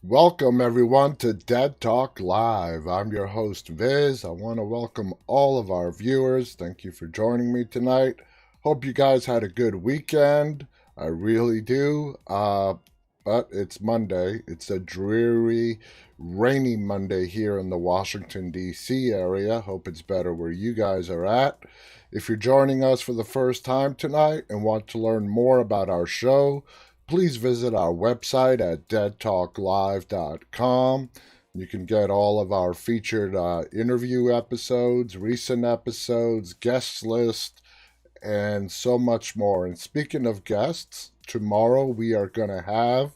Welcome, everyone, to Dead Talk Live. I'm your host, Viz. I want to welcome all of our viewers. Thank you for joining me tonight. Hope you guys had a good weekend. I really do. But it's Monday. It's a dreary, rainy Monday here in the Washington, D.C. area. Hope it's better where you guys are at. If you're joining us for the first time tonight and want to learn more about our show, please visit our website at deadtalklive.com. You can get all of our featured interview episodes, recent episodes, guest list, and so much more. And speaking of guests, tomorrow we are going to have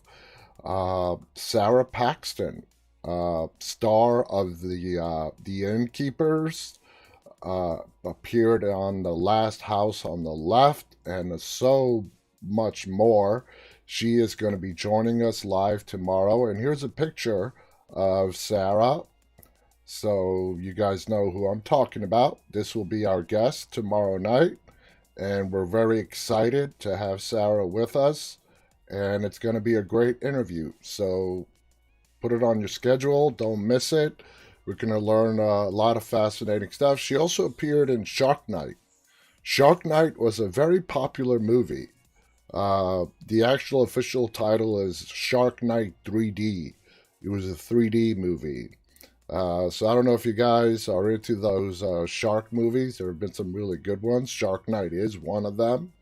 Sarah Paxton, star of the Innkeepers, appeared on The Last House on the Left, and so much more. She is going to be joining us live tomorrow. And here's a picture of Sarah. So you guys know who I'm talking about. This will be our guest tomorrow night. And we're very excited to have Sarah with us. And it's going to be a great interview. So put it on your schedule. Don't miss it. We're going to learn a lot of fascinating stuff. She also appeared in Shark Night. Shark Night was a very popular movie. The actual official title is Shark Night 3D. It was a 3D movie. So I don't know if you guys are into those shark movies. There have been some really good ones. Shark Night is one of them.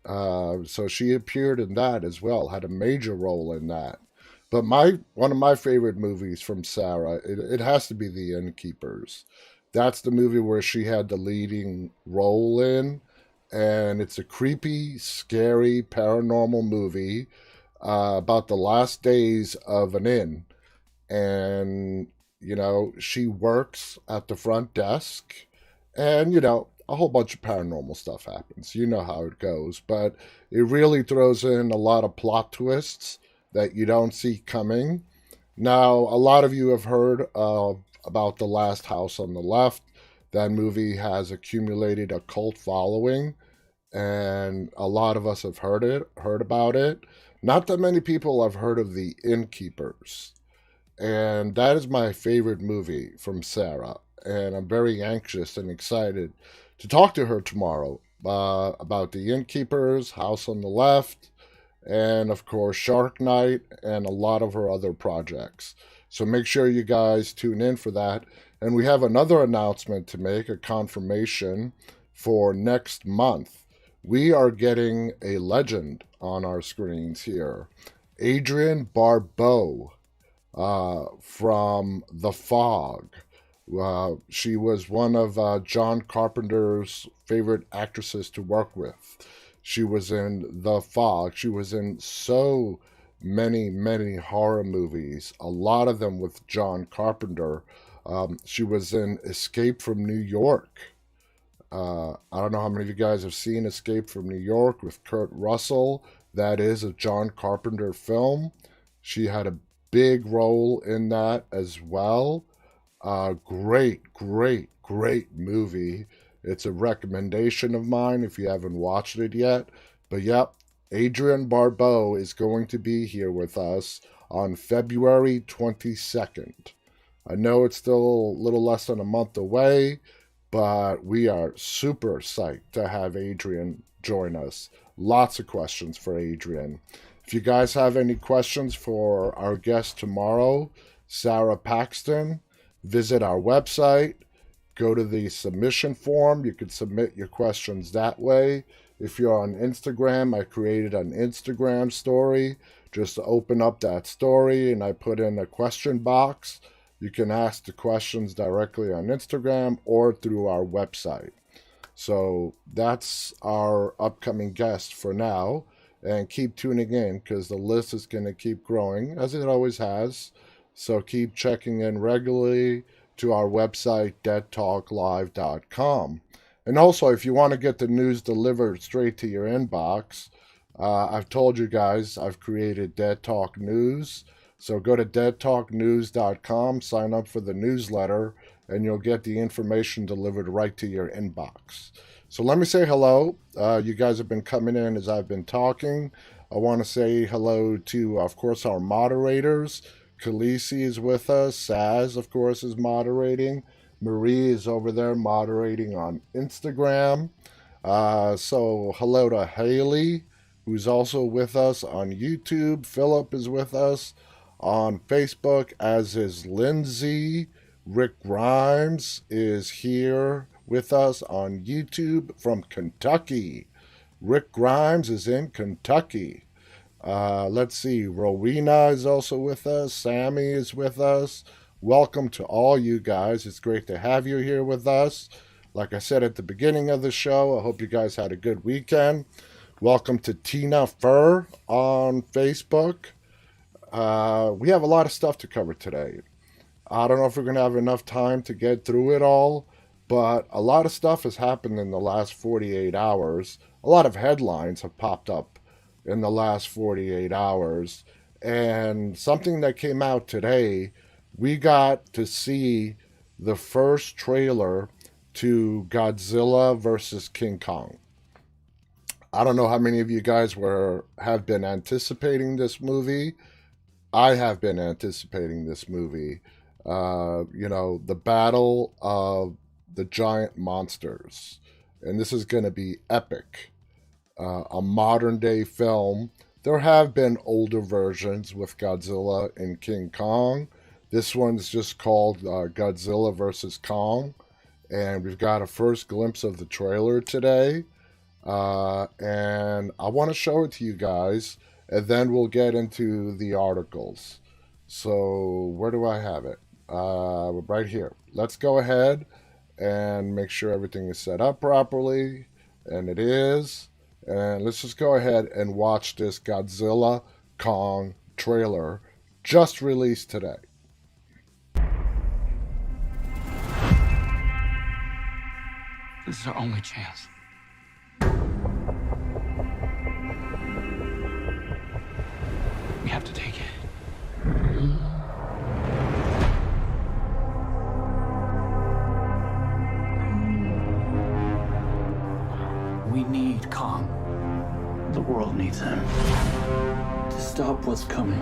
So she appeared in that as well, had a major role in that. But one of my favorite movies from Sarah, it has to be The Innkeepers. That's the movie where she had the leading role in, and it's a creepy, scary, paranormal movie about the last days of an inn. And, she works at the front desk, and, a whole bunch of paranormal stuff happens. You know how it goes. But it really throws in a lot of plot twists that you don't see coming. Now, a lot of you have heard about The Last House on the Left. That movie has accumulated a cult following, and a lot of us have heard about it. Not that many people have heard of The Innkeepers, and that is my favorite movie from Sarah. And I'm very anxious and excited to talk to her tomorrow about The Innkeepers, House on the Left, and of course Shark Night, and a lot of her other projects. So make sure you guys tune in for that. And we have another announcement to make, a confirmation for next month. We are getting a legend on our screens here. Adrienne Barbeau from The Fog. She was one of John Carpenter's favorite actresses to work with. She was in The Fog. She was in so many, many horror movies, a lot of them with John Carpenter. She was in Escape from New York. I don't know how many of you guys have seen Escape from New York with Kurt Russell. That is a John Carpenter film. She had a big role in that as well. Great, great, great movie. It's a recommendation of mine if you haven't watched it yet. But yep, Adrienne Barbeau is going to be here with us on February 22nd. I know it's still a little less than a month away, but we are super psyched to have Adrienne join us. Lots of questions for Adrienne. If you guys have any questions for our guest tomorrow, Sarah Paxton, visit our website, go to the submission form. You can submit your questions that way. If you're on Instagram, I created an Instagram story. Just open up that story and I put in a question box. You can ask the questions directly on Instagram or through our website. So that's our upcoming guest for now. And keep tuning in because the list is going to keep growing, as it always has. So keep checking in regularly to our website, deadtalklive.com. And also, if you want to get the news delivered straight to your inbox, I've told you guys I've created Dead Talk News. So go to deadtalknews.com, sign up for the newsletter, and you'll get the information delivered right to your inbox. So let me say hello. You guys have been coming in as I've been talking. I want to say hello to, of course, our moderators, Khaleesi is with us. Saz, of course, is moderating. Marie is over there moderating on Instagram. So hello to Haley, who's also with us on YouTube. Philip is with us on Facebook, as is Lindsay. Rick Grimes is here with us on YouTube from Kentucky. Rick Grimes is in Kentucky. Let's see, Rowena is also with us. Sammy is with us. Welcome to all you guys. It's great to have you here with us. Like I said at the beginning of the show, I hope you guys had a good weekend. Welcome to Tina Fur on Facebook. We have a lot of stuff to cover today. I don't know if we're going to have enough time to get through it all, but a lot of stuff has happened in the last 48 hours. A lot of headlines have popped up in the last 48 hours. And something that came out today, we got to see the first trailer to Godzilla versus King Kong. I don't know how many of you guys have been anticipating this movie. I have been anticipating this movie. The battle of the giant monsters. And this is going to be epic. A modern day film. There have been older versions with Godzilla and King Kong. This one's just called Godzilla vs. Kong. And we've got a first glimpse of the trailer today. And I want to show it to you guys. And then we'll get into the articles. So where do I have it? Right here. Let's go ahead and make sure everything is set up properly. And it is. And let's just go ahead and watch this Godzilla Kong trailer just released today. This is our only chance. We have to take it. We need Kong. The world needs him to stop what's coming.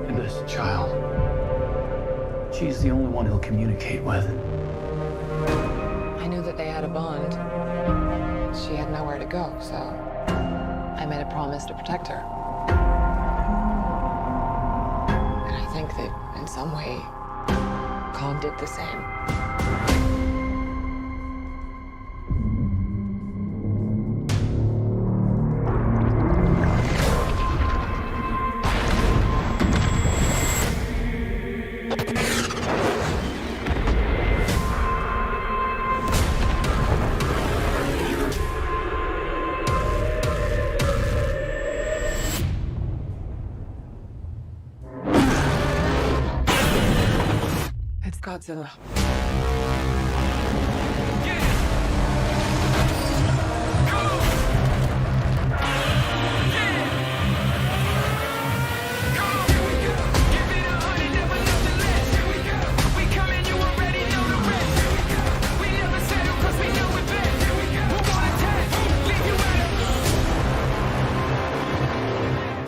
And this child, she's the only one he'll communicate with. I knew that they had a bond. She had nowhere to go, so I made a promise to protect her. And I think that in some way, Kong did the same. Godzilla.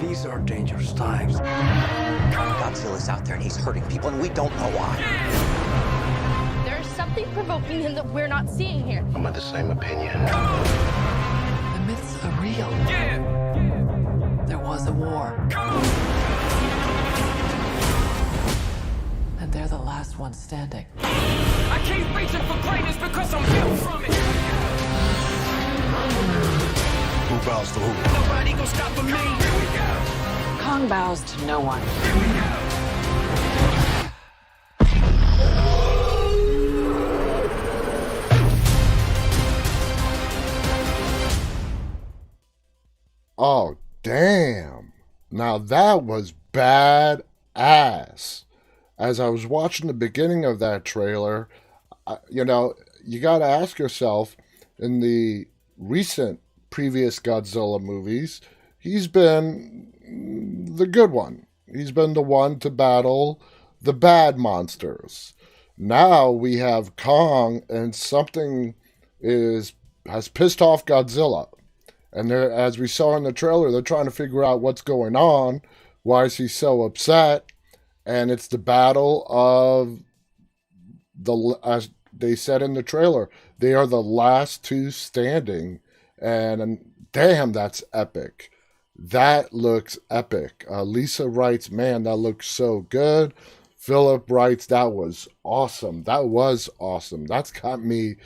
These are dangerous times. Godzilla's out there and he's hurting people and we don't know why. There's something provoking him that we're not seeing here. I'm of the same opinion. The myths are real. There was a war. And they're the last ones standing. I keep reaching for greatness because I'm built from it. Who bows to who? Nobody gonna stop for me. Here we go. Kong bows to no one. Here we go. Oh, damn. Now that was badass. As I was watching the beginning of that trailer, you got to ask yourself, in the recent previous Godzilla movies, he's been the good one. He's been the one to battle the bad monsters. Now we have Kong, and something has pissed off Godzilla. And as we saw in the trailer, they're trying to figure out what's going on. Why is he so upset? And it's the battle of as they said in the trailer, they are the last two standing. And damn, that's epic. That looks epic. Lisa writes, man, that looks so good. Philip writes, that was awesome. That was awesome. That's got me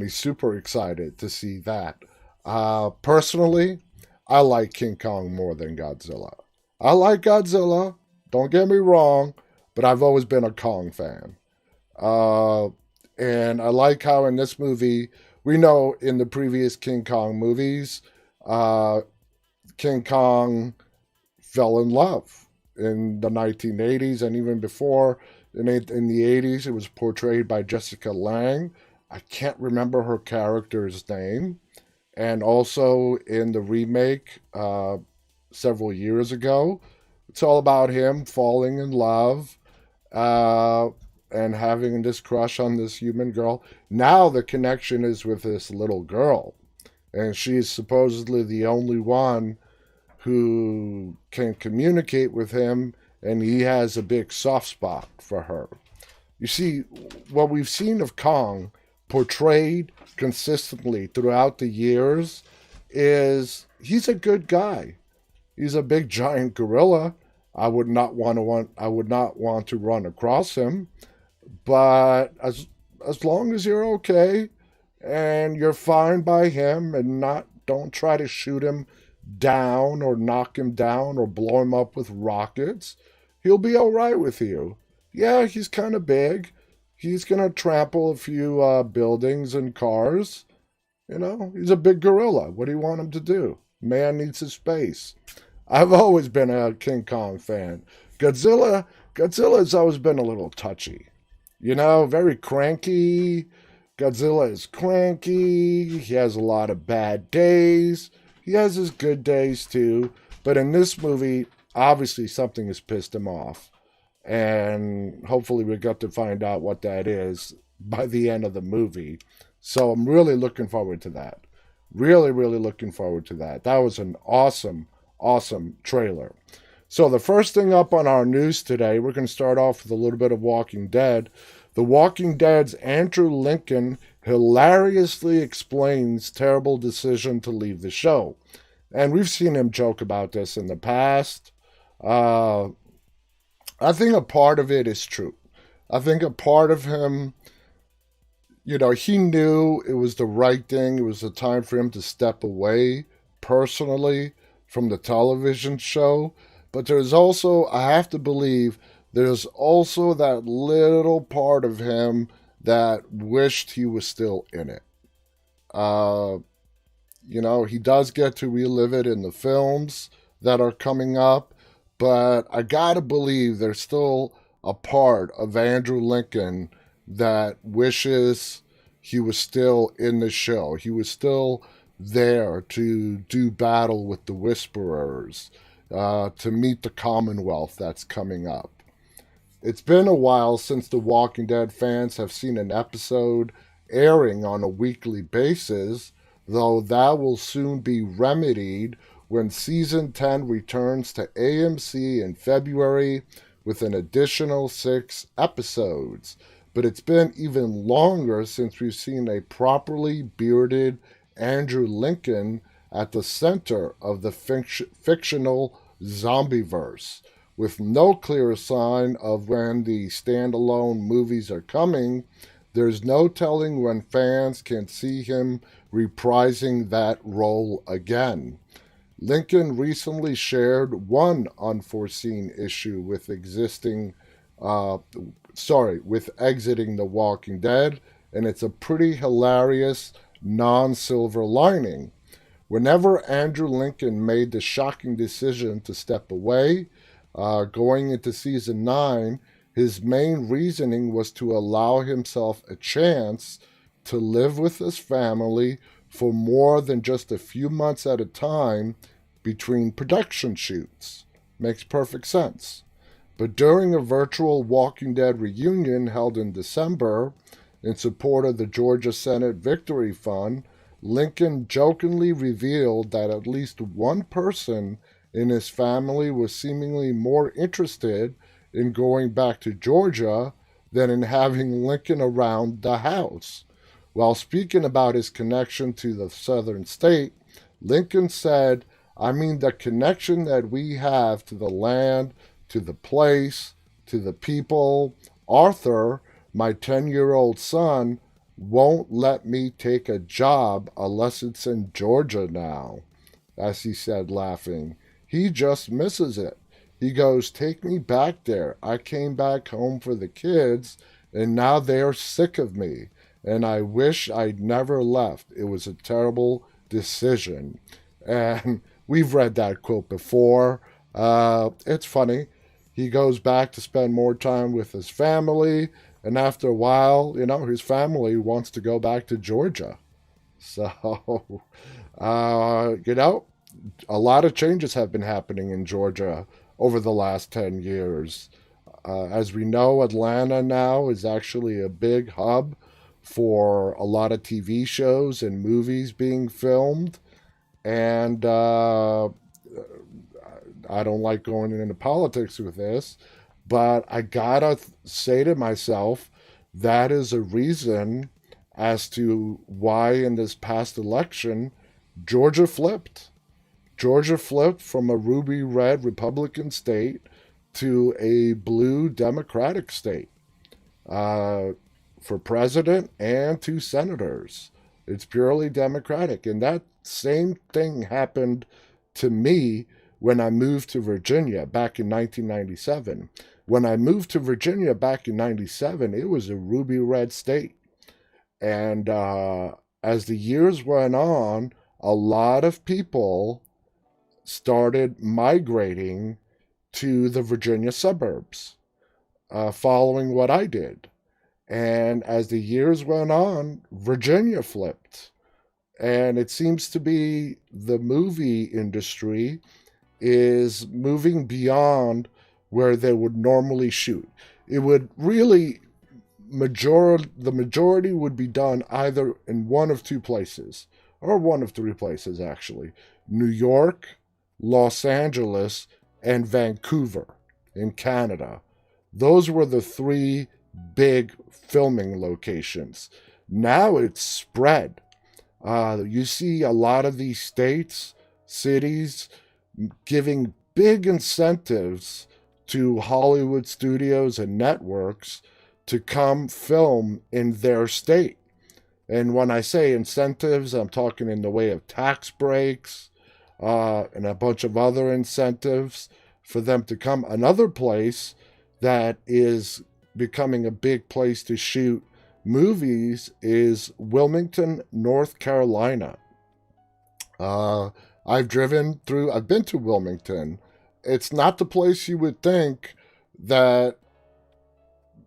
super excited to see that. Personally, I like King Kong more than Godzilla. I like Godzilla, don't get me wrong, but I've always been a Kong fan. And I like how in this movie, we know in the previous King Kong movies, King Kong fell in love in the 1980s and even before. In the 80s, it was portrayed by Jessica Lange. I can't remember her character's name. And also in the remake several years ago, it's all about him falling in love and having this crush on this human girl. Now the connection is with this little girl. And she's supposedly the only one who can communicate with him, and he has a big soft spot for her. You see, what we've seen of Kong portrayed consistently throughout the years is he's a good guy. He's a big giant gorilla. I would not want to run across him, but as long as you're okay and you're fine by him and don't try to shoot him down or knock him down or blow him up with rockets, he'll be all right with you. Yeah, he's kind of big. He's going to trample a few buildings and cars. You know, he's a big gorilla. What do you want him to do? Man needs his space. I've always been a King Kong fan. Godzilla's always been a little touchy. You know, very cranky. Godzilla is cranky. He has a lot of bad days. He has his good days too. But in this movie, obviously something has pissed him off. And hopefully we got to find out what that is by the end of the movie. So I'm really looking forward to that. Really, really looking forward to that. That was an awesome trailer. So the first thing up on our news today, we're going to start off with a little bit of Walking Dead. The Walking Dead's Andrew Lincoln hilariously explains terrible decision to leave the show. And we've seen him joke about this in the past. I think a part of it is true. I think a part of him, you know, he knew it was the right thing. It was the time for him to step away personally from the television show. But there's also, I have to believe, there's also that little part of him that wished he was still in it. You know, he does get to relive it in the films that are coming up, but I gotta believe there's still a part of Andrew Lincoln that wishes he was still in the show. He was still there to do battle with the Whisperers, to meet the Commonwealth that's coming up. It's been a while since the Walking Dead fans have seen an episode airing on a weekly basis, though that will soon be remedied when Season 10 returns to AMC in February with an additional 6 episodes. But it's been even longer since we've seen a properly bearded Andrew Lincoln at the center of the fictional zombieverse. With no clear sign of when the standalone movies are coming, there's no telling when fans can see him reprising that role again. Lincoln recently shared one unforeseen issue with exiting The Walking Dead, and it's a pretty hilarious non-silver lining. Whenever Andrew Lincoln made the shocking decision to step away, going into Season 9, his main reasoning was to allow himself a chance to live with his family for more than just a few months at a time between production shoots. Makes perfect sense. But during a virtual Walking Dead reunion held in December, in support of the Georgia Senate Victory Fund, Lincoln jokingly revealed that at least one person and his family was seemingly more interested in going back to Georgia than in having Lincoln around the house. While speaking about his connection to the southern state, Lincoln said, "I mean, the connection that we have to the land, to the place, to the people. Arthur, my 10-year-old son, won't let me take a job unless it's in Georgia now," as he said, laughing. "He just misses it. He goes, 'Take me back there. I came back home for the kids, and now they're sick of me. And I wish I'd never left. It was a terrible decision.'" And we've read that quote before. It's funny. He goes back to spend more time with his family, and after a while, his family wants to go back to Georgia. So, a lot of changes have been happening in Georgia over the last 10 years. As we know, Atlanta now is actually a big hub for a lot of TV shows and movies being filmed. And I don't like going into politics with this, but I gotta say to myself, that is a reason as to why in this past election, Georgia flipped. Georgia flipped from a ruby red Republican state to a blue Democratic state for president and 2 senators. It's purely Democratic. And that same thing happened to me when I moved to Virginia back in 1997. When I moved to Virginia back in 97, it was a ruby red state. And as the years went on, a lot of people started migrating to the Virginia suburbs, following what I did. And as the years went on, Virginia flipped. And it seems to be the movie industry is moving beyond where they would normally shoot. It would really, the majority would be done either in one of 2 places, or one of 3 places actually. New York, Los Angeles, and Vancouver in Canada. Those were the 3 big filming locations. Now it's spread. You see a lot of these states, cities, giving big incentives to Hollywood studios and networks to come film in their state. And when I say incentives, I'm talking in the way of tax breaks and a bunch of other incentives for them to come. Another place that is becoming a big place to shoot movies is Wilmington, North Carolina. I've been to Wilmington. It's not the place you would think that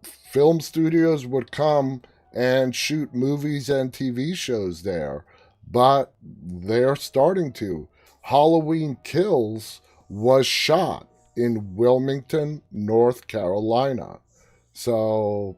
film studios would come and shoot movies and TV shows there, but they're starting to. Halloween Kills was shot in Wilmington, North Carolina. So,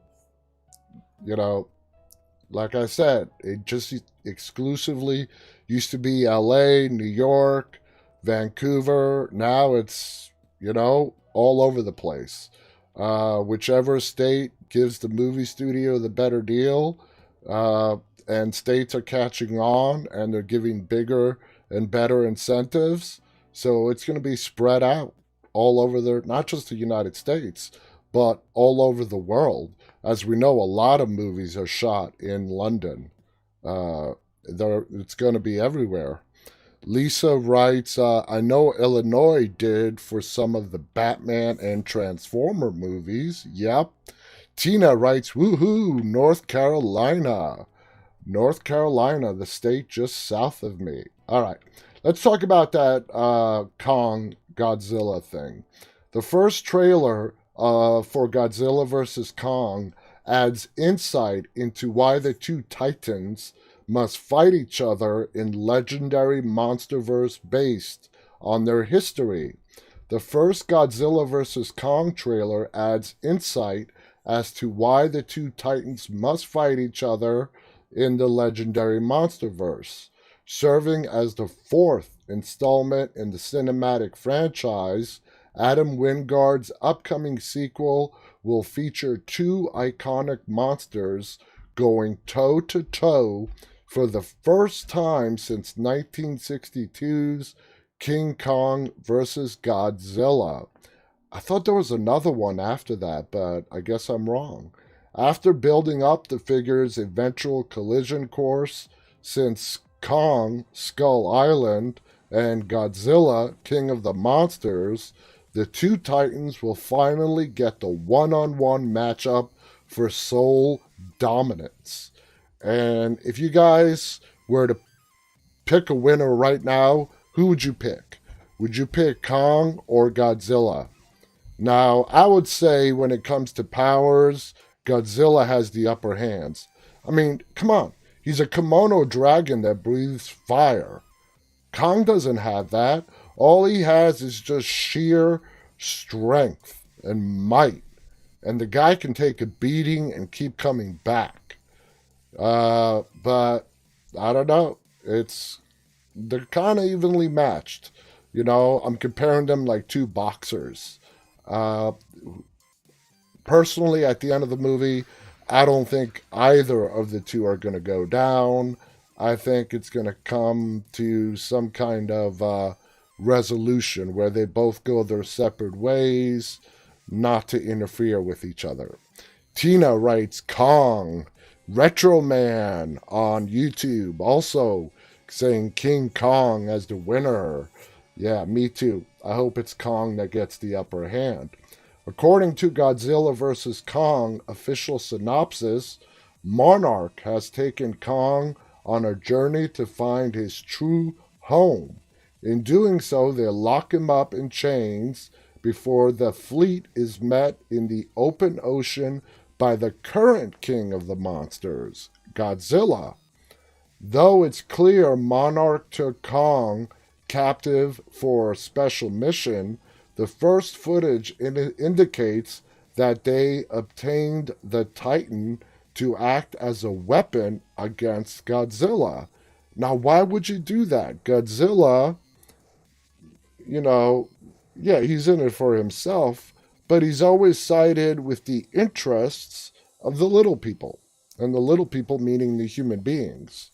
like I said, it just exclusively used to be LA, New York, Vancouver. Now it's, all over the place. Whichever state gives the movie studio the better deal, and states are catching on and they're giving bigger and better incentives. So it's going to be spread out all over not just the United States, but all over the world. As we know, a lot of movies are shot in London. It's going to be everywhere. Lisa writes, I know Illinois did for some of the Batman and Transformer movies. Yep. Tina writes, woohoo, North Carolina. North Carolina, the state just south of me. All right, let's talk about that Kong Godzilla thing. The first trailer for Godzilla vs. Kong adds insight into why the 2 titans must fight each other in legendary monsterverse based on their history. The first Godzilla vs. Kong trailer adds insight as to why the 2 titans must fight each other in the legendary monsterverse, serving as the 4th installment in the cinematic franchise, Adam Wingard's upcoming sequel will feature two iconic monsters going toe-to-toe for the first time since 1962's King Kong vs. Godzilla. I thought there was another one after that, but I guess I'm wrong. After building up the figure's eventual collision course since Kong, Skull Island, and Godzilla, King of the Monsters, the two titans will finally get the one-on-one matchup for sole dominance. And if you guys were to pick a winner right now, who would you pick? Would you pick Kong or Godzilla? Now, I would say when it comes to powers, Godzilla has the upper hands. I mean, come on. He's a kimono dragon that breathes fire. Kong doesn't have that. All he has is just sheer strength and might. And the guy can take a beating and keep coming back. But I don't know. They're kind of evenly matched. You know, I'm comparing them like two boxers. Personally, at the end of the movie, I don't think either of the two are going to go down. I think it's going to come to some kind of resolution where they both go their separate ways, not to interfere with each other. Tina writes Kong, Retro Man on YouTube, also saying King Kong as the winner. Yeah, me too. I hope it's Kong that gets the upper hand. According to Godzilla vs. Kong official synopsis, Monarch has taken Kong on a journey to find his true home. In doing so, they lock him up in chains before the fleet is met in the open ocean by the current king of the monsters, Godzilla. Though it's clear Monarch took Kong captive for a special mission, the first footage indicates that they obtained the Titan to act as a weapon against Godzilla. Now, why would you do that? Godzilla, you know, yeah, he's in it for himself, but he's always sided with the interests of the little people, and the little people meaning the human beings.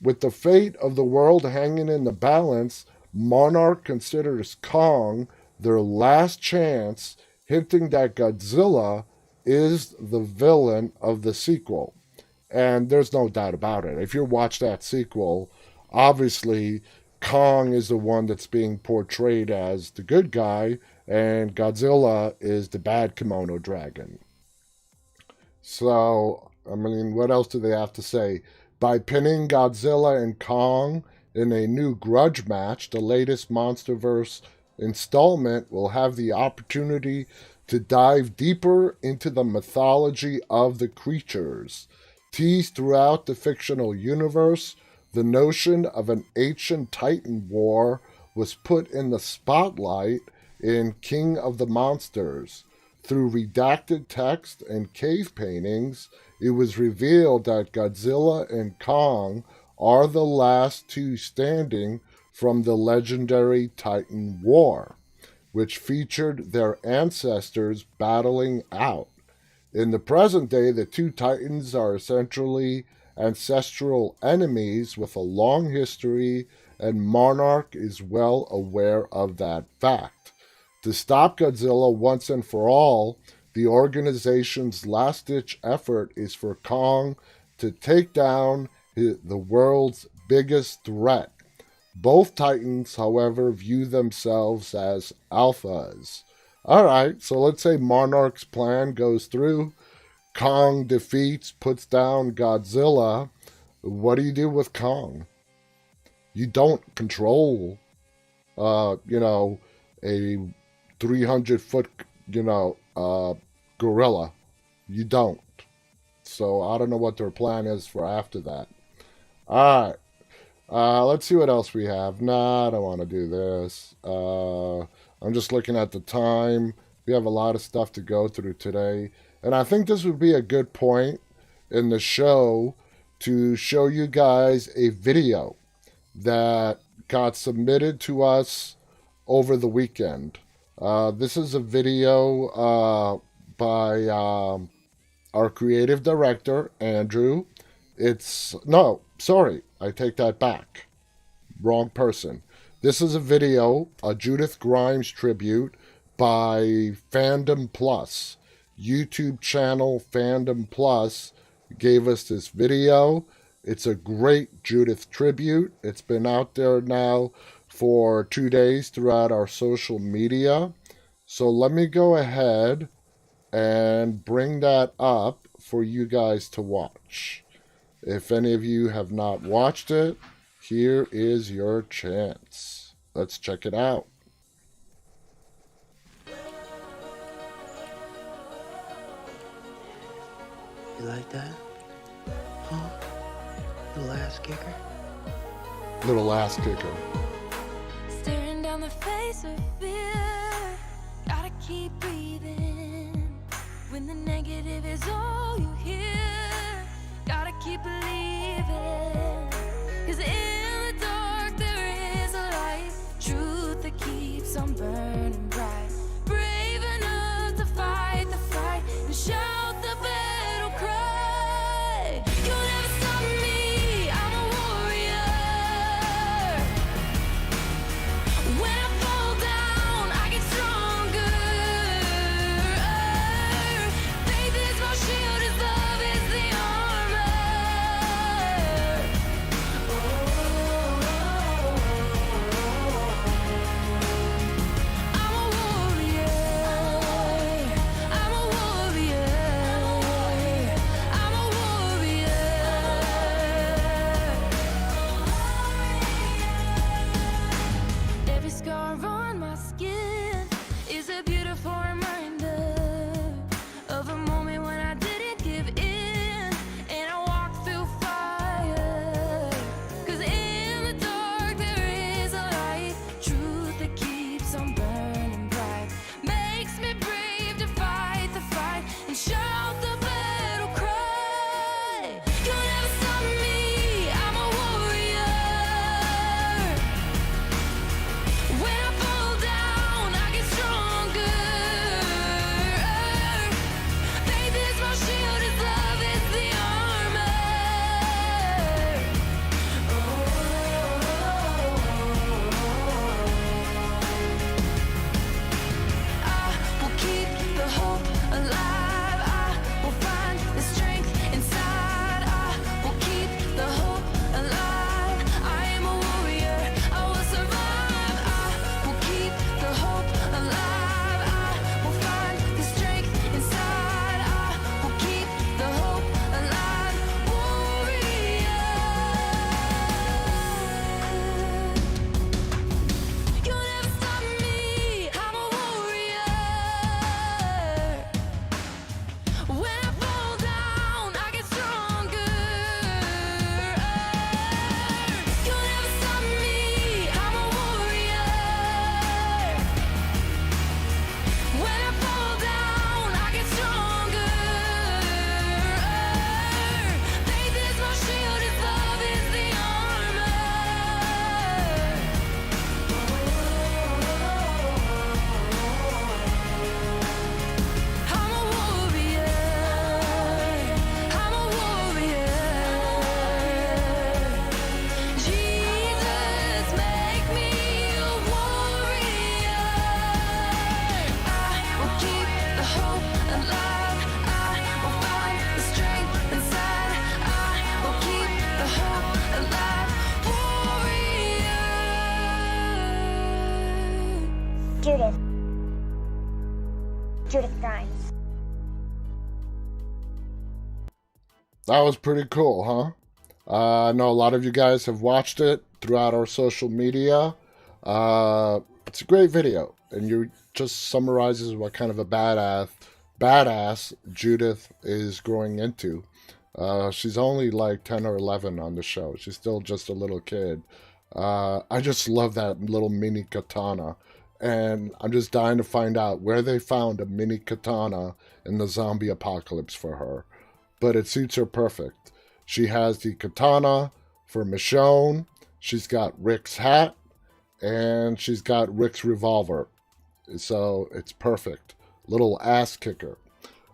With the fate of the world hanging in the balance, Monarch considers Kong their last chance, hinting that Godzilla is the villain of the sequel. And there's no doubt about it. If you watch that sequel, obviously Kong is the one that's being portrayed as the good guy, and Godzilla is the bad kimono dragon. So, I mean, what else do they have to say? By pinning Godzilla and Kong in a new grudge match, the latest MonsterVerse installment will have the opportunity to dive deeper into the mythology of the creatures. Teased throughout the fictional universe, the notion of an ancient Titan war was put in the spotlight in King of the Monsters. Through redacted text and cave paintings, it was revealed that Godzilla and Kong are the last two standing from the legendary Titan War, which featured their ancestors battling out. In the present day, the two Titans are essentially ancestral enemies with a long history, and Monarch is well aware of that fact. To stop Godzilla once and for all, the organization's last-ditch effort is for Kong to take down the world's biggest threat. Both Titans, however, view themselves as alphas. Alright, so let's say Monarch's plan goes through. Kong defeats, puts down Godzilla. What do you do with Kong? You don't control, a 300-foot, gorilla. You don't. So I don't know what their plan is for after that. Alright. Let's see what else we have. Nah, I don't want to do this. I'm just looking at the time. We have a lot of stuff to go through today. And I think this would be a good point in the show to show you guys a video that got submitted to us over the weekend. This is a video by our creative director, Andrew. No, sorry, I take that back. Wrong person. This is a video, a Judith Grimes tribute by Fandom Plus. YouTube channel Fandom Plus gave us this video. It's a great Judith tribute. It's been out there now for 2 days throughout our social media. So let me go ahead and bring that up for you guys to watch. If any of you have not watched it, here is your chance. Let's check it out. You like that? Huh? Little ass kicker? Little ass kicker. Staring down the face of fear. Gotta keep breathing. When the negative is all you hear. Gotta keep believing. 'Cause in the dark there is a light. Truth that keeps on burning bright. Brave enough to fight the fight and shout the battle cry. You'll never stop me, I'm a warrior. When I fall down, I get stronger. Faith is my shield, His love is the armor. I'm a warrior. I'm a warrior. I'm a warrior. Every scar on my skin is a beautiful reminder of a moment when I didn't give in and I walked through fire. 'Cause in the dark there is a light, truth that keeps on burning bright, makes me brave to fight the fight and shout the battle cry. You'll never stop me, I'm a warrior. When I fall down, I get stronger. Faith is my shield, His love is the armor. I will keep the hope alive. I will find the strength inside. I will keep the hope alive. I am a warrior, I will survive. I will keep the hope alive. I will find the strength inside. I will keep the hope alive. Warrior. You'll never stop me, I'm a warrior. When I fall down, I get stronger. You'll never stop me, I'm a warrior. When I fall down, I get stronger. Faith is my shield, His love is the armor. I'm a warrior. I'm a warrior. Jesus, make me a warrior. I will keep the hope alive. I will find the strength inside. I will keep the hope alive. Warrior. Judith. Judith Grimes. That was pretty cool, huh? I know a lot of you guys have watched it throughout our social media. It's a great video, and you just summarizes what kind of a badass Judith is growing into. She's only like 10 or 11 on the show. She's still just a little kid. I just love that little mini katana. And I'm just dying to find out where they found a mini katana in the zombie apocalypse for her. But it suits her perfect. She has the katana for Michonne. she's got Rick's hat, and she's got Rick's revolver. So it's perfect. Little ass kicker.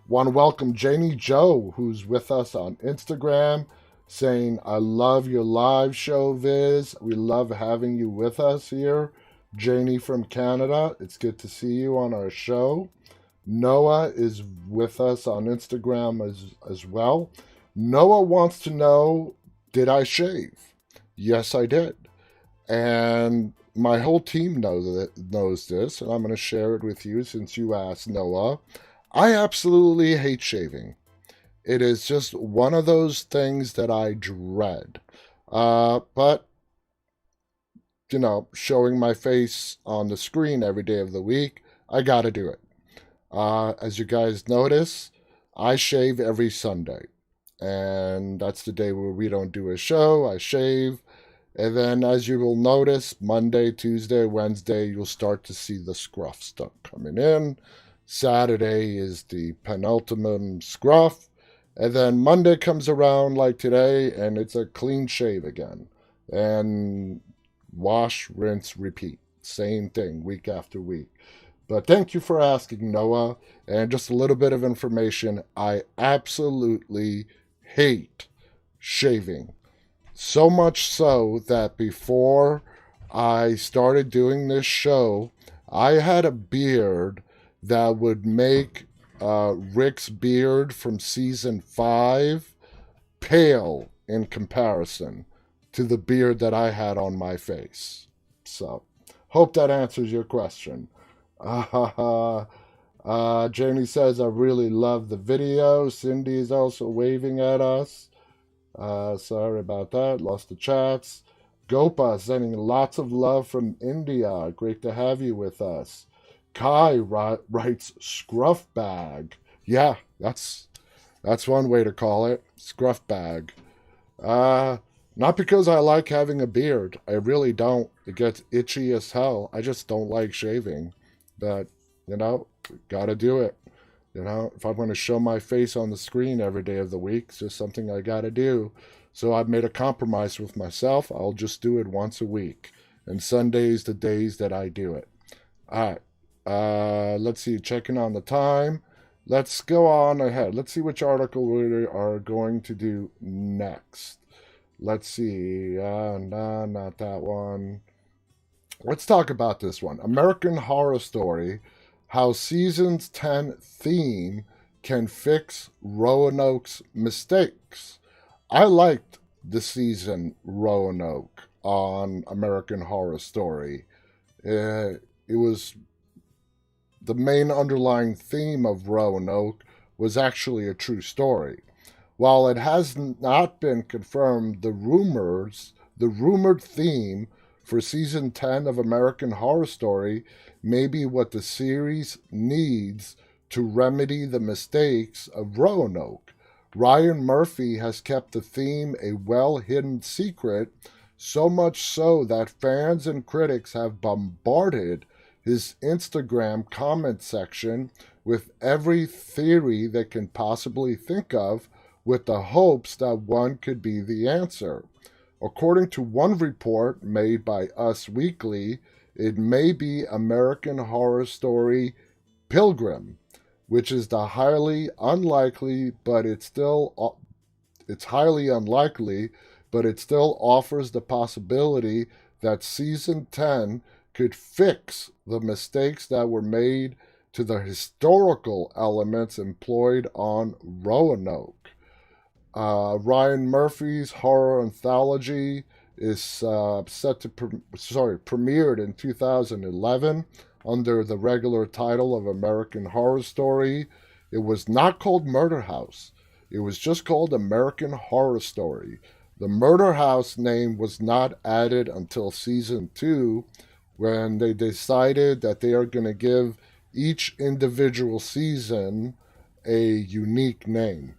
Want to welcome Janie Joe, who's with us on Instagram, saying, I love your live show, Viz. We love having you with us here. Janie from Canada, it's good to see you on our show. Noah is with us on Instagram as well. Noah wants to know, did I shave? Yes, I did. And my whole team knows this, and I'm going to share it with you since you asked, Noah. I absolutely hate shaving. It is just one of those things that I dread. But, you know, showing my face on the screen every day of the week, I got to do it. As you guys notice, I shave every Sunday. And that's the day where we don't do a show. I shave. And then, as you will notice, Monday, Tuesday, Wednesday, you'll start to see the scruff stuff coming in. Saturday is the penultimate scruff. And then Monday comes around like today, and it's a clean shave again. And wash, rinse, repeat. Same thing, week after week. But thank you for asking, Noah. And just a little bit of information. I absolutely hate shaving. So much so that before I started doing this show, I had a beard that would make Rick's beard from season 5 pale in comparison to the beard that I had on my face. So, hope that answers your question. Jamie says, I really love the video. Cindy is also waving at us. Sorry about that. Lost the chats. Gopa sending lots of love from India. Great to have you with us. Kai writes scruff bag. Yeah, that's one way to call it. Scruff bag. Not because I like having a beard. I really don't. It gets itchy as hell. I just don't like shaving. But, you know, gotta do it. You know, if I'm going to show my face on the screen every day of the week, it's just something I got to do. So I've made a compromise with myself. I'll just do it once a week. And Sunday's the days that I do it. All right. Let's see. Checking on the time. Let's go on ahead. Let's see which article we are going to do next. Let's see. No, not that one. Let's talk about this one. American Horror Story. How Season's 10 theme can fix Roanoke's mistakes. I liked the season Roanoke on American Horror Story. It was the main underlying theme of Roanoke was actually a true story. While it has not been confirmed, the rumored theme for season 10 of American Horror Story may be what the series needs to remedy the mistakes of Roanoke. Ryan Murphy has kept the theme a well-hidden secret, so much so that fans and critics have bombarded his Instagram comment section with every theory they can possibly think of, with the hopes that one could be the answer. According to one report made by Us Weekly, it may be American Horror Story Pilgrim, which is the highly unlikely, but it's highly unlikely, but it still offers the possibility that season 10 could fix the mistakes that were made to the historical elements employed on Roanoke. Ryan Murphy's horror anthology is premiered in 2011 under the regular title of American Horror Story. It was not called Murder House. It was just called American Horror Story. The Murder House name was not added until season 2, when they decided that they are going to give each individual season a unique name.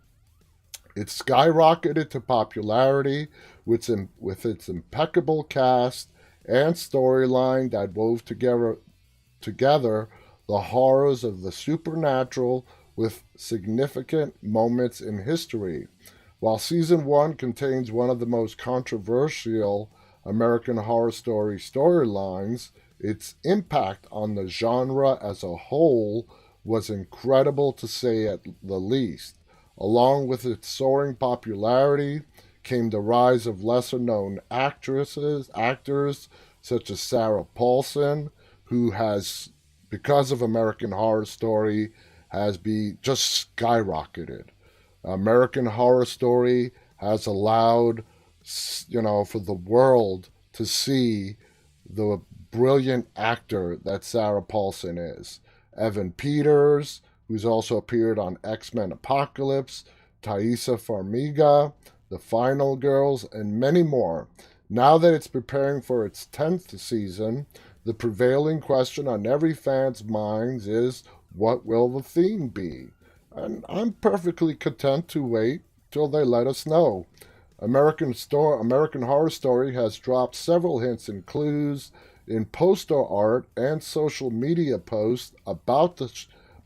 It skyrocketed to popularity with its impeccable cast and storyline that wove together the horrors of the supernatural with significant moments in history. While season 1 contains one of the most controversial American Horror Story storylines, its impact on the genre as a whole was incredible to say at the least. Along with its soaring popularity came the rise of lesser-known actors such as Sarah Paulson, who has, because of American Horror Story, has just skyrocketed. American Horror Story has allowed, for the world to see the brilliant actor that Sarah Paulson is. Evan Peters, who's also appeared on X-Men Apocalypse, Taissa Farmiga, The Final Girls, and many more. Now that it's preparing for its 10th season, the prevailing question on every fan's minds is, what will the theme be? And I'm perfectly content to wait till they let us know. American Horror Story has dropped several hints and clues in poster art and social media posts about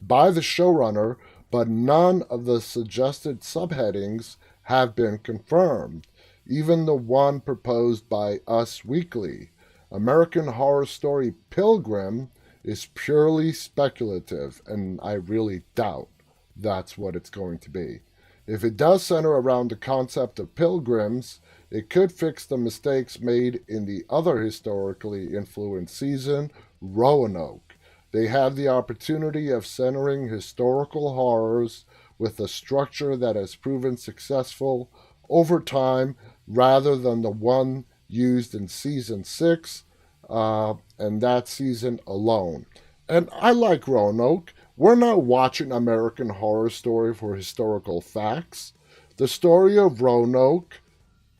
by the showrunner, but none of the suggested subheadings have been confirmed, even the one proposed by Us Weekly. American Horror Story Pilgrim is purely speculative, and I really doubt that's what it's going to be. If it does center around the concept of pilgrims, it could fix the mistakes made in the other historically influenced season, Roanoke. They have the opportunity of centering historical horrors with a structure that has proven successful over time rather than the one used in season 6 and that season alone. And I like Roanoke. We're not watching American Horror Story for historical facts. The story of Roanoke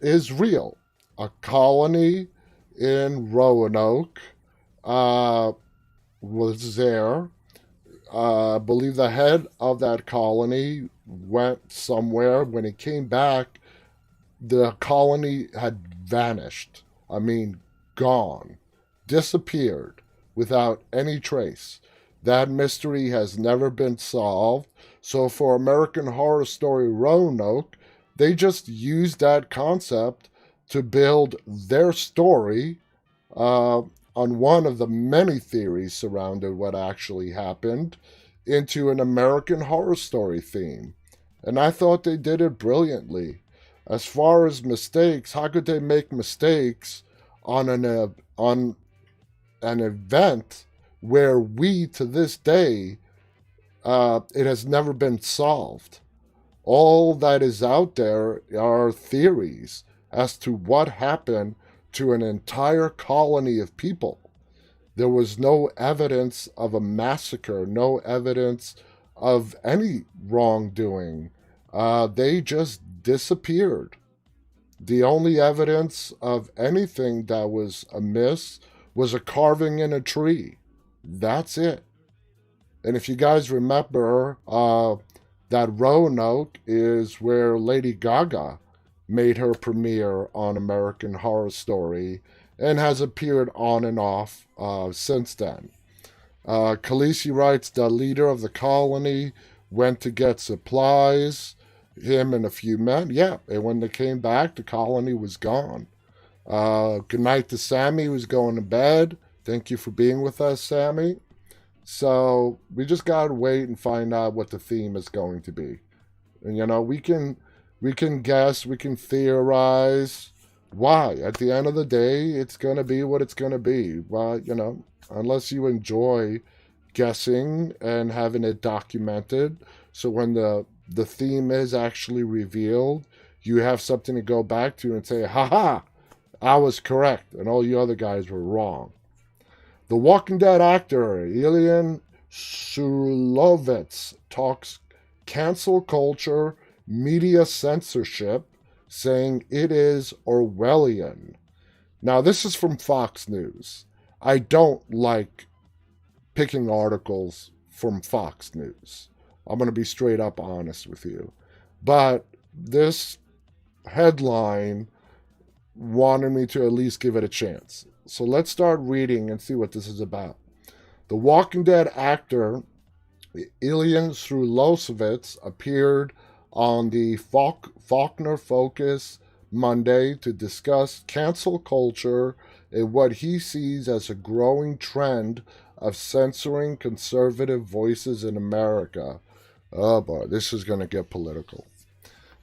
is real. A colony in Roanoke was there. I believe the head of that colony went somewhere. When he came back, the colony had vanished. I mean, gone. Disappeared without any trace. That mystery has never been solved. So for American Horror Story Roanoke, they just used that concept to build their story on one of the many theories surrounding what actually happened into an American Horror Story theme. And I thought they did it brilliantly. As far as mistakes, how could they make mistakes on an event where we, to this day, it has never been solved? All that is out there are theories as to what happened to an entire colony of people. There was no evidence of a massacre, no evidence of any wrongdoing. They just disappeared. The only evidence of anything that was amiss was a carving in a tree. That's it. And if you guys remember, that Roanoke is where Lady Gaga made her premiere on American Horror Story and has appeared on and off since then. Khaleesi writes, the leader of the colony went to get supplies, him and a few men. Yeah, and when they came back, the colony was gone. Good night to Sammy, who's going to bed. Thank you for being with us, Sammy. So we just gotta wait and find out what the theme is going to be. And we can guess, we can theorize. Why? At the end of the day, it's gonna be what it's gonna be. Well, unless you enjoy guessing and having it documented, so when the theme is actually revealed, you have something to go back to and say, haha, I was correct, and all you other guys were wrong. The Walking Dead actor Ilyan Sulovets talks cancel culture, media censorship, saying it is Orwellian. Now, this is from Fox News. I don't like picking articles from Fox News. I'm going to be straight up honest with you. But this headline wanted me to at least give it a chance. So let's start reading and see what this is about. The Walking Dead actor Ilyan Sulovets appeared on the Faulkner Focus Monday to discuss cancel culture and what he sees as a growing trend of censoring conservative voices in America. Oh boy, this is going to get political.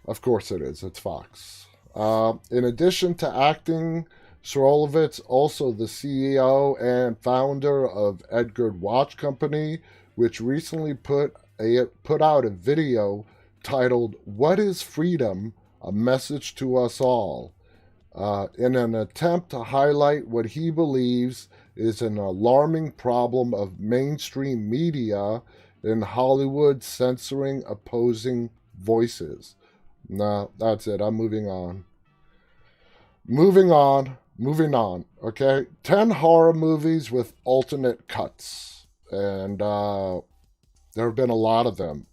Of course it is. It's Fox. In addition to acting, Srolovitz, also the CEO and founder of Edgar Watch Company, which recently put out a video titled "What is Freedom? A Message to Us All," in an attempt to highlight what he believes is an alarming problem of mainstream media in Hollywood censoring opposing voices. No, that's it. I'm moving on. Moving on, okay? 10 horror movies with alternate cuts. And there have been a lot of them.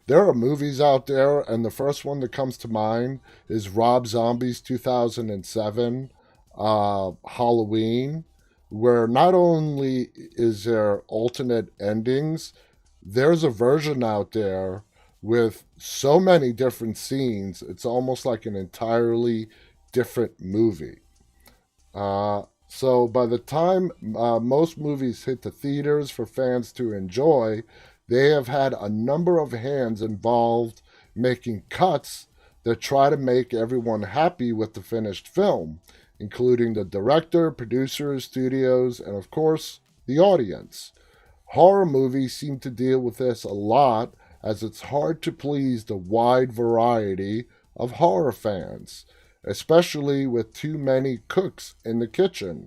There are movies out there, and the first one that comes to mind is Rob Zombie's 2007 Halloween, where not only is there alternate endings, there's a version out there with so many different scenes, it's almost like an entirely different movie. So by the time most movies hit the theaters for fans to enjoy, they have had a number of hands involved making cuts that try to make everyone happy with the finished film, including the director, producers, studios, and of course, the audience. Horror movies seem to deal with this a lot, as it's hard to please the wide variety of horror fans, especially with too many cooks in the kitchen.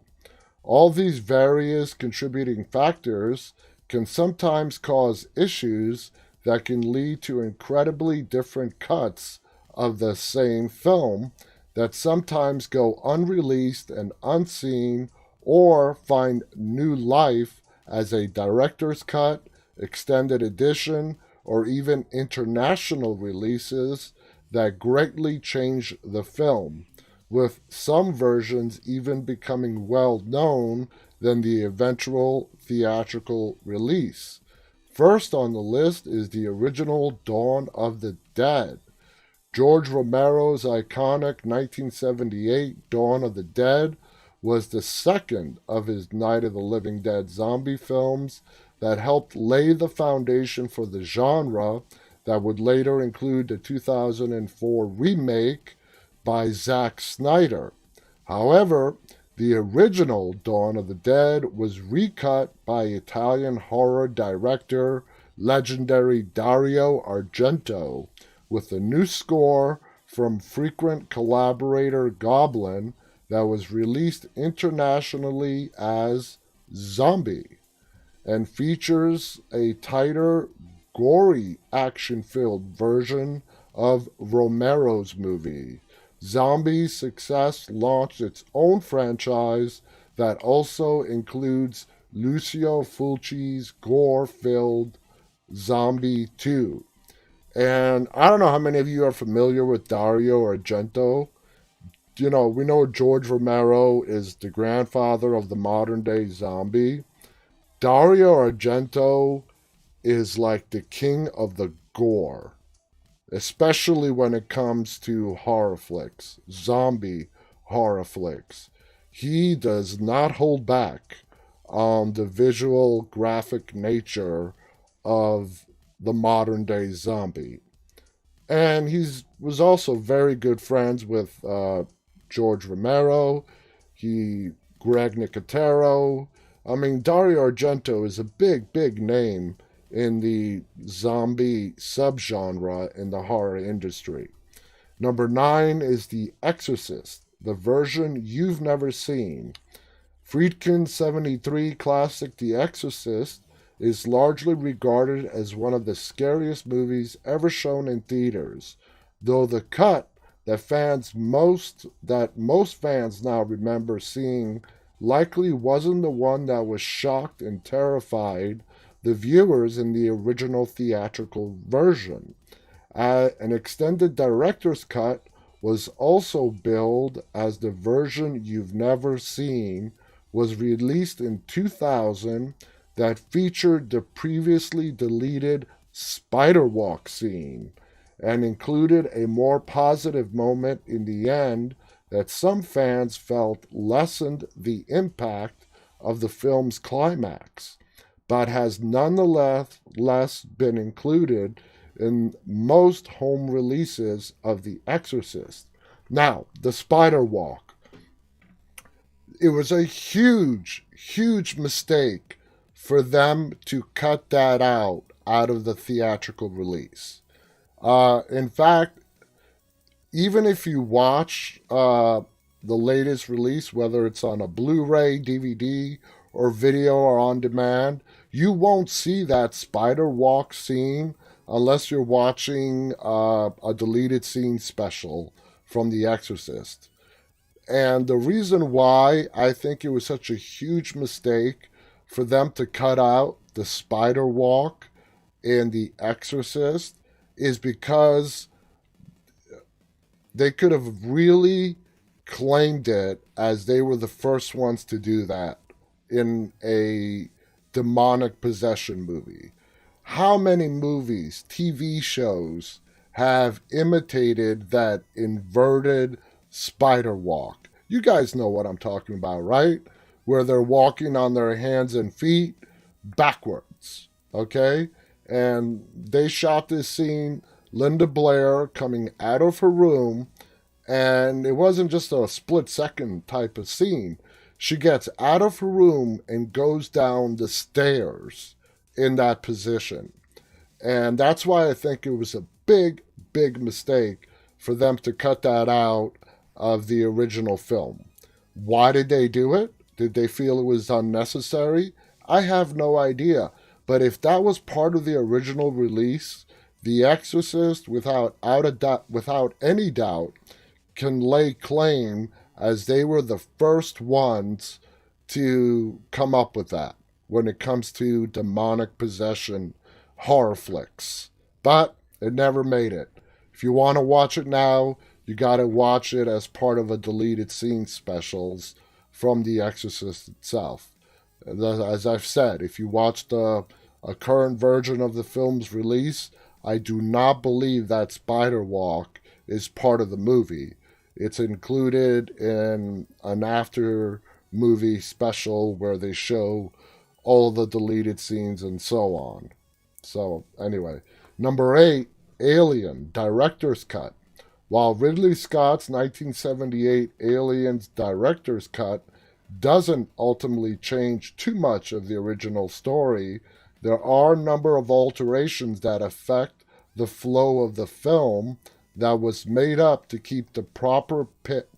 All these various contributing factors can sometimes cause issues that can lead to incredibly different cuts of the same film that sometimes go unreleased and unseen or find new life as a director's cut, extended edition, or even international releases that greatly change the film, with some versions even becoming well known than the eventual theatrical release. First on the list is the original Dawn of the Dead. George Romero's iconic 1978 Dawn of the Dead was the second of his Night of the Living Dead zombie films that helped lay the foundation for the genre that would later include the 2004 remake by Zack Snyder. However, the original Dawn of the Dead was recut by Italian horror director legendary Dario Argento, with a new score from frequent collaborator Goblin that was released internationally as Zombie, and features a tighter, gory, action-filled version of Romero's movie. Zombie's success launched its own franchise that also includes Lucio Fulci's gore-filled Zombie 2. And I don't know how many of you are familiar with Dario Argento. You know, we know George Romero is the grandfather of the modern-day zombie. Dario Argento is like the king of the gore, especially when it comes to horror flicks, zombie horror flicks. He does not hold back on the visual graphic nature of the modern day zombie. And he was also very good friends with George Romero, Greg Nicotero. I mean, Dario Argento is a big name in the zombie subgenre in the horror industry. Number 9 is The Exorcist, the version you've never seen. Friedkin's 73 classic The Exorcist is largely regarded as one of the scariest movies ever shown in theaters, though the cut that most fans now remember seeing likely wasn't the one that was shocked and terrified the viewers in the original theatrical version. An extended director's cut was also billed as the version you've never seen, was released in 2000, that featured the previously deleted spider walk scene. and included a more positive moment in the end that some fans felt lessened the impact of the film's climax, but has nonetheless been included in most home releases of The Exorcist. Now, the spider walk. It was a huge, huge mistake for them to cut that out of the theatrical release. In fact, even if you watch the latest release, whether it's on a Blu-ray, DVD, or video or on demand, you won't see that spider walk scene unless you're watching a deleted scene special from The Exorcist. And the reason why I think it was such a huge mistake for them to cut out the spider walk in The Exorcist is because they could have really claimed it as they were the first ones to do that in a demonic possession movie. How many movies, TV shows have imitated that inverted spider walk? You guys know what I'm talking about, right? Where they're walking on their hands and feet backwards, okay? And they shot this scene, Linda Blair coming out of her room, and it wasn't just a split-second type of scene. She gets out of her room and goes down the stairs in that position. And that's why I think it was a big, big mistake for them to cut that out of the original film. Why did they do it? Did they feel it was unnecessary? I have no idea. But if that was part of the original release, The Exorcist, without any doubt, can lay claim as they were the first ones to come up with that when it comes to demonic possession horror flicks. But it never made it. If you want to watch it now, you got to watch it as part of a deleted scene specials from The Exorcist itself. As I've said, if you watched a current version of the film's release, I do not believe that spider walk is part of the movie. It's included in an after movie special where they show all the deleted scenes and so on. So anyway, number 8, Alien, Director's Cut. While Ridley Scott's 1978 Aliens Director's Cut doesn't ultimately change too much of the original story, there are a number of alterations that affect the flow of the film that was made up to keep the proper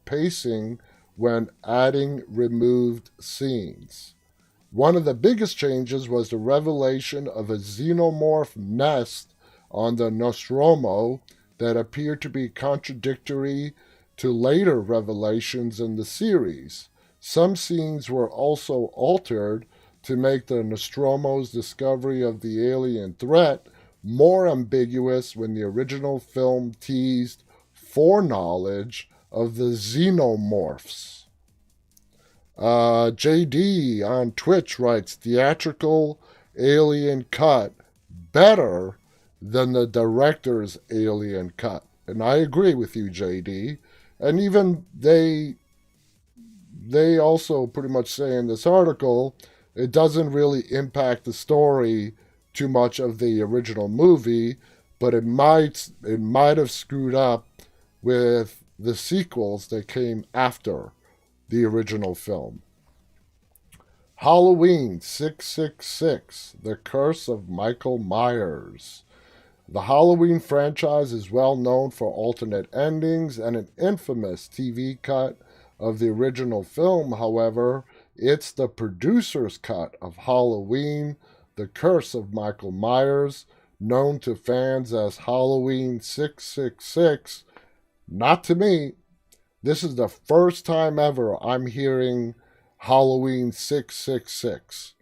pacing when adding removed scenes. One of the biggest changes was the revelation of a xenomorph nest on the Nostromo that appeared to be contradictory to later revelations in the series. Some scenes were also altered to make the Nostromo's discovery of the alien threat more ambiguous when the original film teased foreknowledge of the xenomorphs. JD on Twitch writes, theatrical alien cut better than the director's alien cut. And I agree with you, JD. And even they also pretty much say in this article, it doesn't really impact the story too much of the original movie, but it might have screwed up with the sequels that came after the original film. Halloween 666, The Curse of Michael Myers. The Halloween franchise is well known for alternate endings and an infamous TV cut of the original film. However, it's the producer's cut of Halloween, The Curse of Michael Myers, known to fans as Halloween 666. Not to me. This is the first time ever I'm hearing Halloween 666.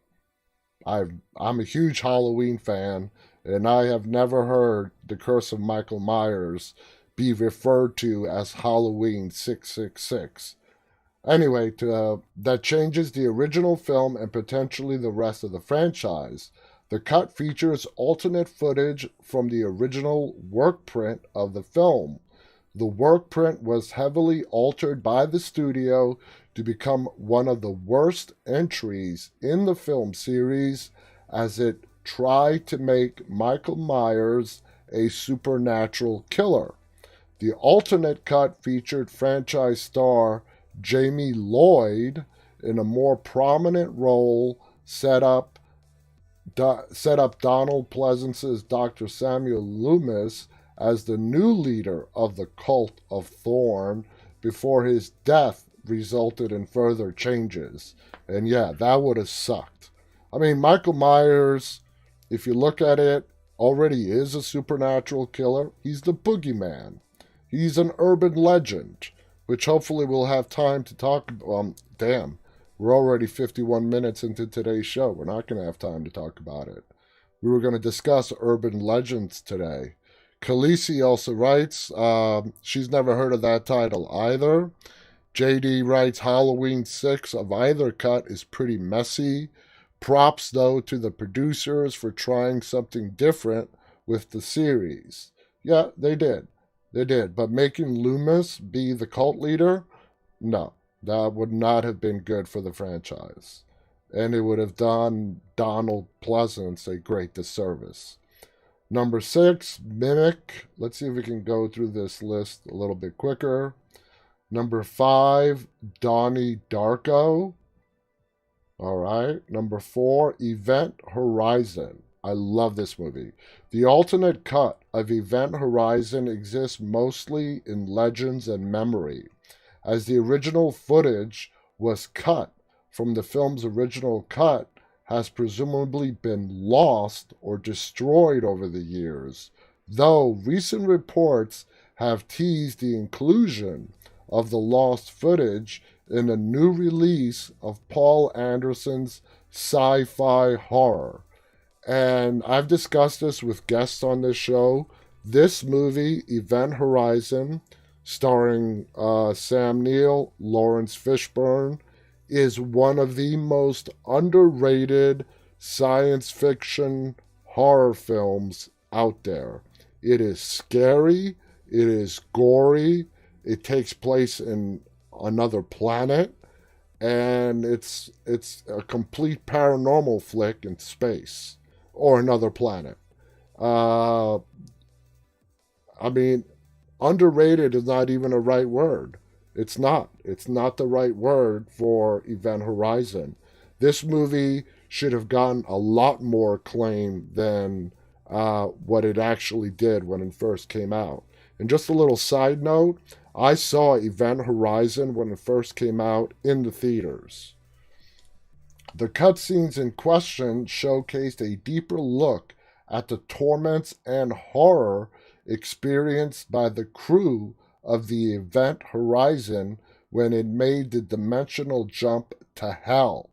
I'm a huge Halloween fan, and I have never heard The Curse of Michael Myers be referred to as Halloween 666. Anyway, that changes the original film and potentially the rest of the franchise. The cut features alternate footage from the original work print of the film. The work print was heavily altered by the studio to become one of the worst entries in the film series, as it tried to make Michael Myers a supernatural killer. The alternate cut featured franchise star Jamie Lloyd in a more prominent role, set up Donald Pleasance's Dr. Samuel Loomis as the new leader of the Cult of Thorn before his death resulted in further changes. And yeah, that would have sucked. I mean, Michael Myers, if you look at it, already is a supernatural killer. He's the boogeyman. He's an urban legend, which hopefully we'll have time to talk about. Damn, we're already 51 minutes into today's show. We're not going to have time to talk about it. We were going to discuss urban legends today. Khaleesi also writes, she's never heard of that title either. JD writes, Halloween 6 of either cut is pretty messy. Props, though, to the producers for trying something different with the series. Yeah, they did. They did. But making Loomis be the cult leader? No, that would not have been good for the franchise. And it would have done Donald Pleasance a great disservice. Number 6, Mimic. Let's see if we can go through this list a little bit quicker. Number 5, Donnie Darko. All right. Number 4, Event Horizon. I love this movie. The alternate cut of Event Horizon exists mostly in legends and memory, as the original footage was cut from the film's original cut has presumably been lost or destroyed over the years, though recent reports have teased the inclusion of the lost footage in a new release of Paul Anderson's sci-fi horror. And I've discussed this with guests on this show. This movie, Event Horizon, starring Sam Neill, Lawrence Fishburne, is one of the most underrated science fiction horror films out there. It is scary, it is gory, it takes place in another planet, and it's a complete paranormal flick in space or another planet. I mean, underrated is not even a right word. It's not the right word for Event Horizon. This movie should have gotten a lot more acclaim than what it actually did when it first came out. And just a little side note, I saw Event Horizon when it first came out in the theaters. The cutscenes in question showcased a deeper look at the torments and horror experienced by the crew of the Event Horizon when it made the dimensional jump to hell,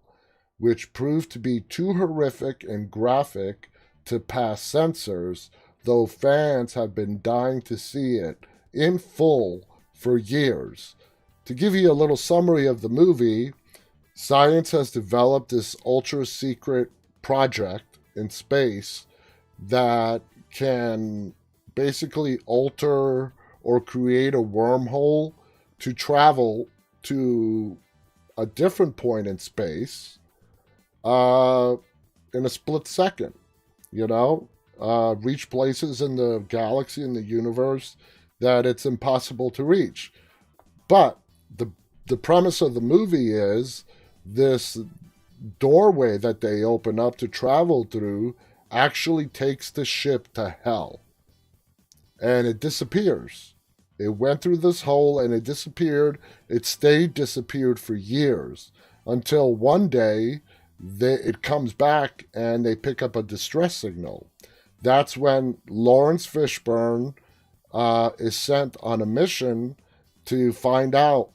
which proved to be too horrific and graphic to pass censors, though fans have been dying to see it in full for years. To give you a little summary of the movie, science has developed this ultra-secret project in space that can basically alter or create a wormhole to travel to a different point in space in a split second, reach places in the galaxy, in the universe, that it's impossible to reach. But the premise of the movie is this doorway that they open up to travel through actually takes the ship to hell. And it disappears. It went through this hole and it disappeared. It stayed disappeared for years until one day it comes back and they pick up a distress signal. That's when Lawrence Fishburne is sent on a mission to find out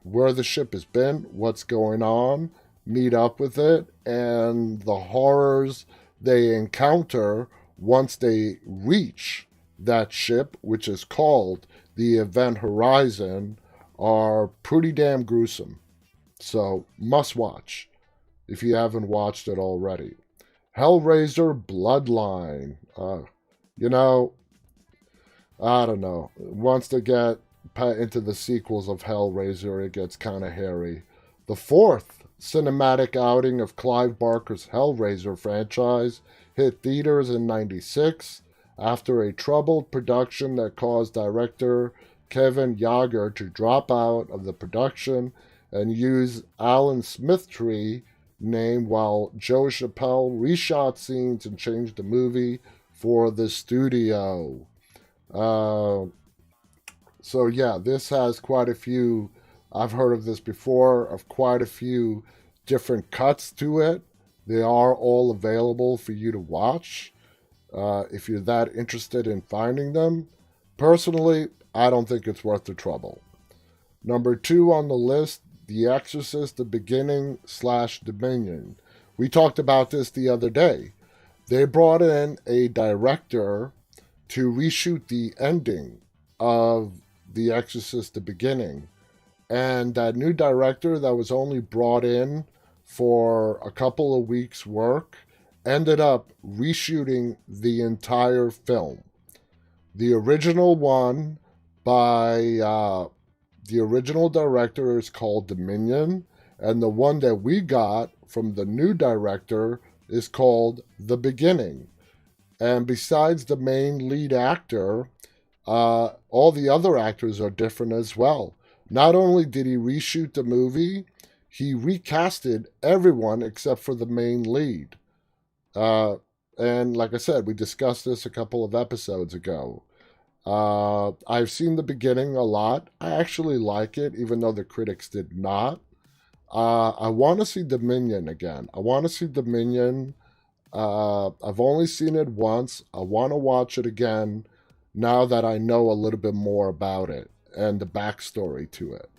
where the ship has been, what's going on, meet up with it, and the horrors they encounter once they reach that ship, which is called the Event Horizon, are pretty damn gruesome. So, must watch if you haven't watched it already. Hellraiser Bloodline. You know, I don't know. Once they get into the sequels of Hellraiser, it gets kind of hairy. The fourth cinematic outing of Clive Barker's Hellraiser franchise hit theaters in '96 after a troubled production that caused director Kevin Yeager to drop out of the production and use Alan Smithtree name while Joe Chappelle reshot scenes and changed the movie for the studio. So yeah, this has quite a few, I've heard of this before, of quite a few different cuts to it. They are all available for you to watch if you're that interested in finding them. Personally, I don't think it's worth the trouble. Number 2 on the list, The Exorcist, The Beginning / Dominion. We talked about this the other day. They brought in a director to reshoot the ending of The Exorcist, The Beginning. And that new director that was only brought in for a couple of weeks' work ended up reshooting the entire film. The original one by the original director is called Dominion, and the one that we got from the new director is called The Beginning. And besides the main lead actor, all the other actors are different as well. Not only did he reshoot the movie, he recasted everyone except for the main lead. And like I said, we discussed this a couple of episodes ago. I've seen The Beginning a lot. I actually like it, even though the critics did not. I want to see Dominion again. I want to see Dominion. I've only seen it once. I want to watch it again now that I know a little bit more about it and the backstory to it.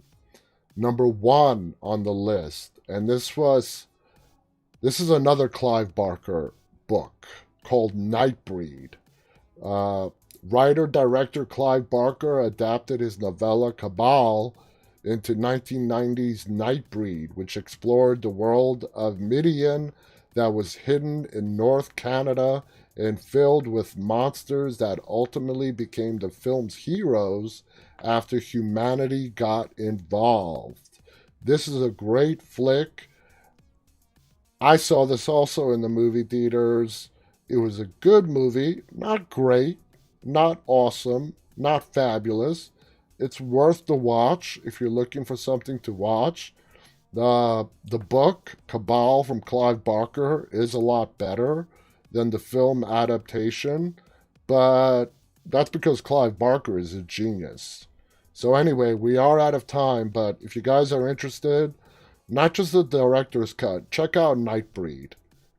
Number 1 on the list, and this is another Clive Barker book called Nightbreed. Writer-director Clive Barker adapted his novella Cabal into 1990's Nightbreed, which explored the world of Midian that was hidden in North Canada and filled with monsters that ultimately became the film's heroes after humanity got involved. This is a great flick. I saw this also in the movie theaters. It was a good movie, not great, not awesome, not fabulous. It's worth the watch if you're looking for something to watch. The book, Cabal from Clive Barker, is a lot better than the film adaptation, but that's because Clive Barker is a genius. So anyway, we are out of time, but if you guys are interested, not just the director's cut, check out Nightbreed.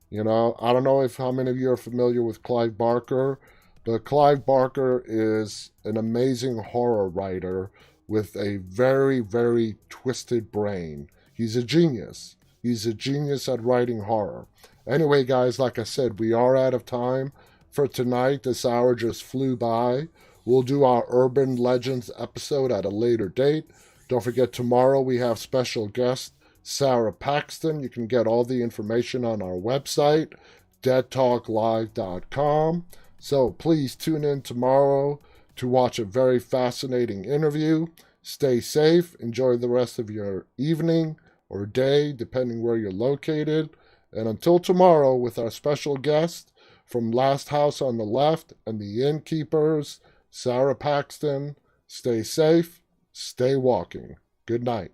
You know, I don't know how many of you are familiar with Clive Barker, but Clive Barker is an amazing horror writer with a very, very twisted brain. He's a genius. He's a genius at writing horror. Anyway, guys, like I said, we are out of time for tonight. This hour just flew by. We'll do our Urban Legends episode at a later date. Don't forget, tomorrow we have special guest Sarah Paxton. You can get all the information on our website, deadtalklive.com. So please tune in tomorrow to watch a very fascinating interview. Stay safe. Enjoy the rest of your evening or day, depending where you're located. And until tomorrow, with our special guest from Last House on the Left and the Innkeepers, Sarah Paxton, stay safe, stay walking. Good night.